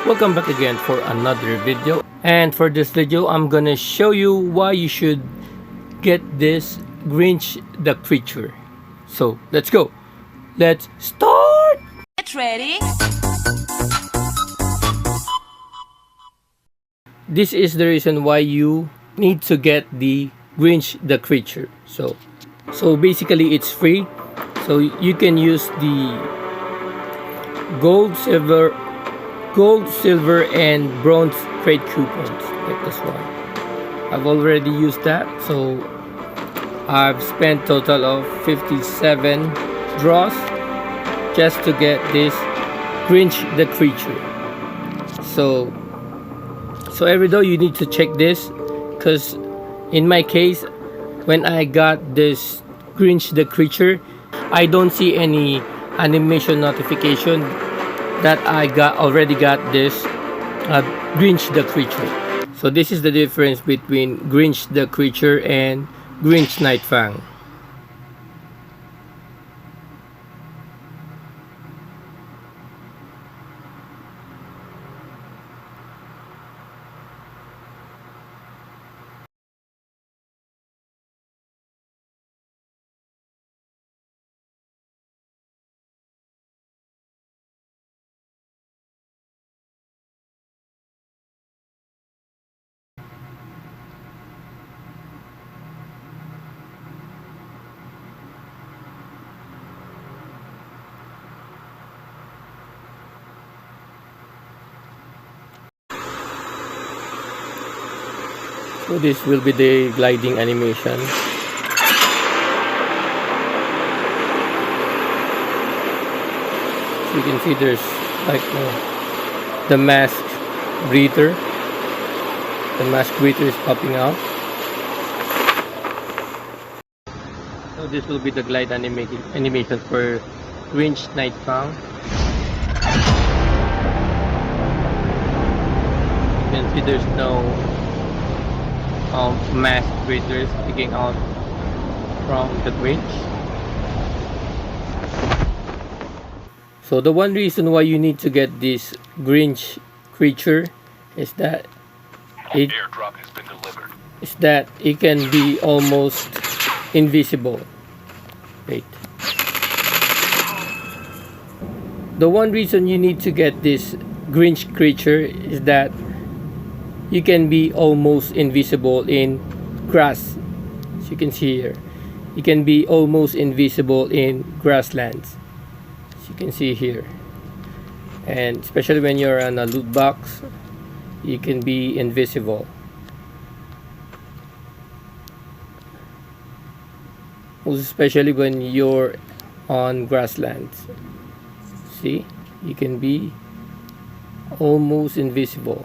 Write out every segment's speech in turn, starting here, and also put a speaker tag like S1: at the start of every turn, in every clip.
S1: Welcome back again for another video, and for this video I'm gonna show you why you should get this Grinch the creature. So let's go, let's start.
S2: Get ready.
S1: This is the reason why you need to get the Grinch the creature. So basically it's free, so you can use the gold, silver, and bronze trade coupons like this one. I've already used that, so I've spent total of 57 draws just to get this Grinch the creature. So every day you need to check this, because in my case, when I got this Grinch the creature, I don't see any animation notification that I already got this Grinch the creature. So this is the difference between Grinch the creature and Grinch Night Fang. So this will be the gliding animation. So you can see there's like the mask breather. The mask breather is popping out. So this will be the glide animation for Grinch Night Fang. You can see there's no mask breathers sticking out from the Grinch. So the one reason why you need to get this Grinch creature is that
S3: airdrop has been delivered.
S1: It can be almost invisible. Wait. The one reason you need to get this Grinch creature is that you can be almost invisible in grass. As you can see here, you can be almost invisible in grasslands, as you can see here. And especially when you're on a loot box, you can be invisible. Most especially when you're on grasslands. See, you can be almost invisible.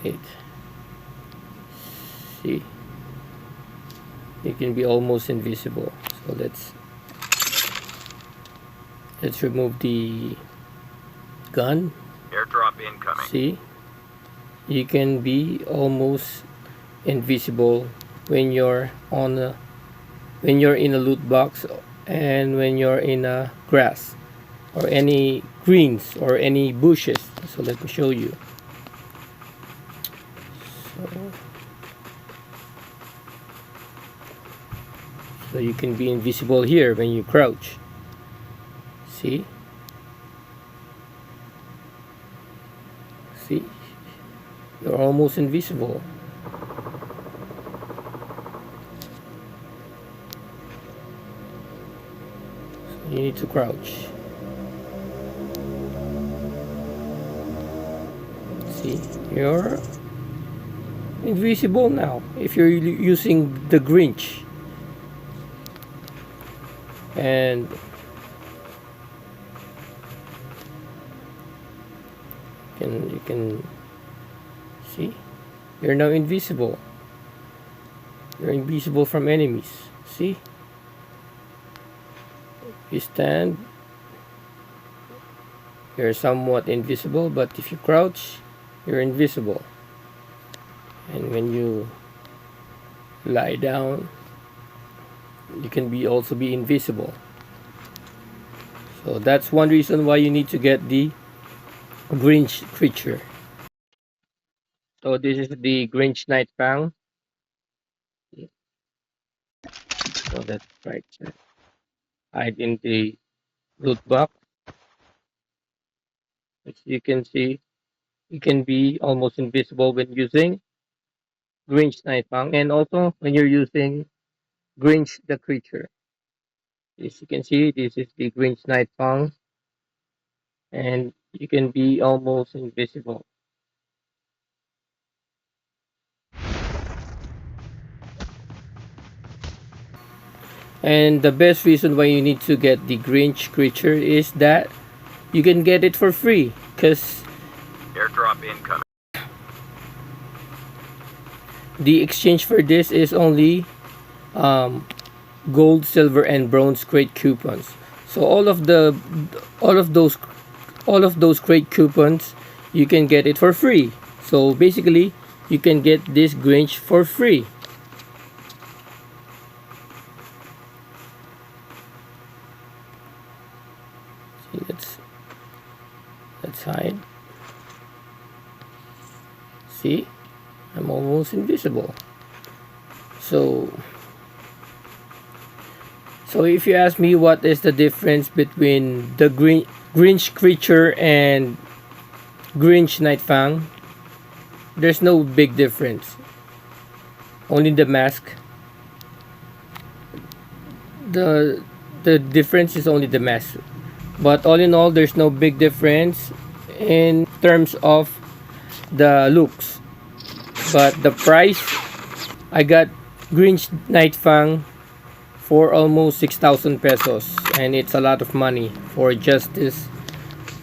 S1: Wait. See, you can be almost invisible. So let's remove the gun.
S3: Airdrop incoming.
S1: See, you can be almost invisible when you're in a loot box, and when you're in a grass or any greens or any bushes. So let me show you. So you can be invisible here when you crouch. See? See? You're almost invisible. So you need to crouch. See? You're invisible now if you're using the Grinch. And you can see you're now invisible. You're invisible from enemies. See, you stand, you're somewhat invisible, but if you crouch, you're invisible. And when you lie down, you can also be invisible. So that's one reason why you need to get the Grinch creature. So this is the Grinch Night Fang. So that's right. Hide in the loot box. As you can see, you can be almost invisible when using Grinch Night Fang, and also when you're using Grinch the creature. As you can see, this is the Grinch Night Fang, and you can be almost invisible. And the best reason why you need to get the Grinch creature is that you can get it for free, because
S3: Airdrop incoming.
S1: the exchange for this is only gold, silver, and bronze crate coupons. So all of those all of those crate coupons, you can get it for free. So basically, you can get this Grinch for free. See, let's hide. See, I'm almost invisible. So if you ask me what is the difference between the Grinch creature and Grinch Night Fang, there's no big difference. Only the mask. The difference is only the mask. But all in all, there's no big difference in terms of the looks. But the price, I got Grinch Night Fang for almost 6,000 pesos, and it's a lot of money for just this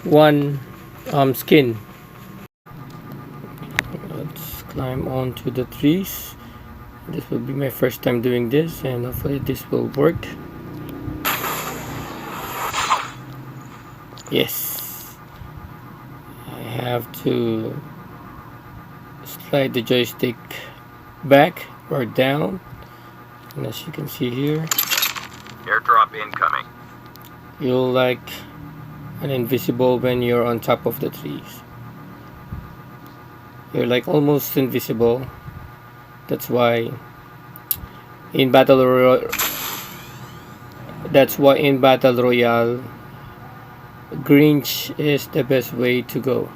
S1: one skin. Let's climb onto the trees. This will be my first time doing this, and hopefully this will work. Yes, I have to slide the joystick back or down, and as you can see here,
S3: Airdrop incoming.
S1: you'll like an invisible when you're on top of the trees. You're like almost invisible. That's why in battle royale, Grinch is the best way to go,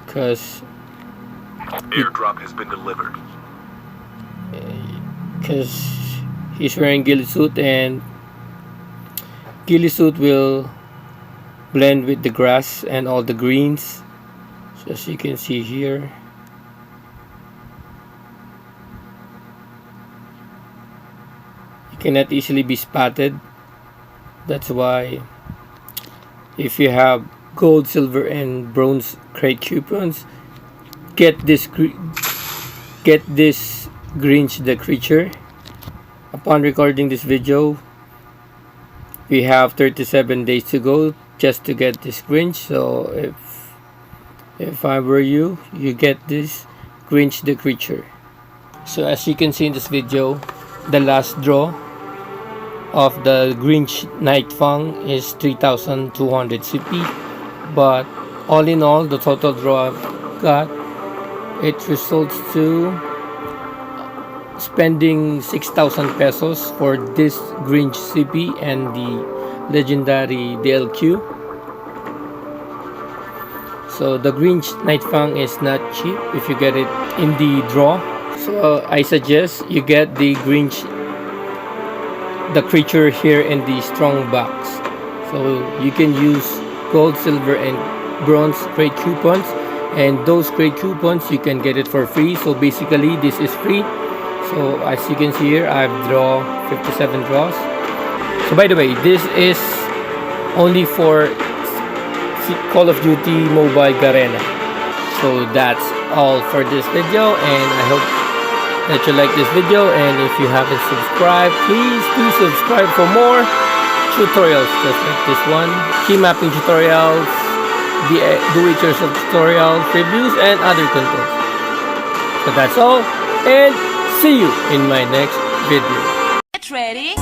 S1: because
S3: Airdrop has been delivered.
S1: he's wearing ghillie suit, and ghillie suit will blend with the grass and all the greens. So as you can see here, you cannot easily be spotted. That's why if you have gold, silver, and bronze crate coupons, get this Grinch the creature. Upon recording this video, we have 37 days to go just to get this Grinch. So if I were you, you get this Grinch the creature. So as you can see in this video, the last draw of the Grinch Night Fang is 3,200 CP, but all in all, the total draw I've got, it results to spending 6,000 pesos for this Grinch CP and the legendary DLQ. So the Grinch Night Fang is not cheap if you get it in the draw. So I suggest you get the Grinch the creature here in the strong box. So you can use gold, silver, and bronze crate coupons, and those crate coupons you can get it for free. So basically this is free. So as you can see here, I've drawn 57 draws. So by the way, this is only for Call of Duty Mobile Garena. So that's all for this video, and I hope that you like this video, and if you haven't subscribed, please do subscribe for more tutorials just like this one, key mapping tutorials, do-it-yourself tutorials, reviews, and other content. So that's all, and see you in my next video.
S2: Get ready.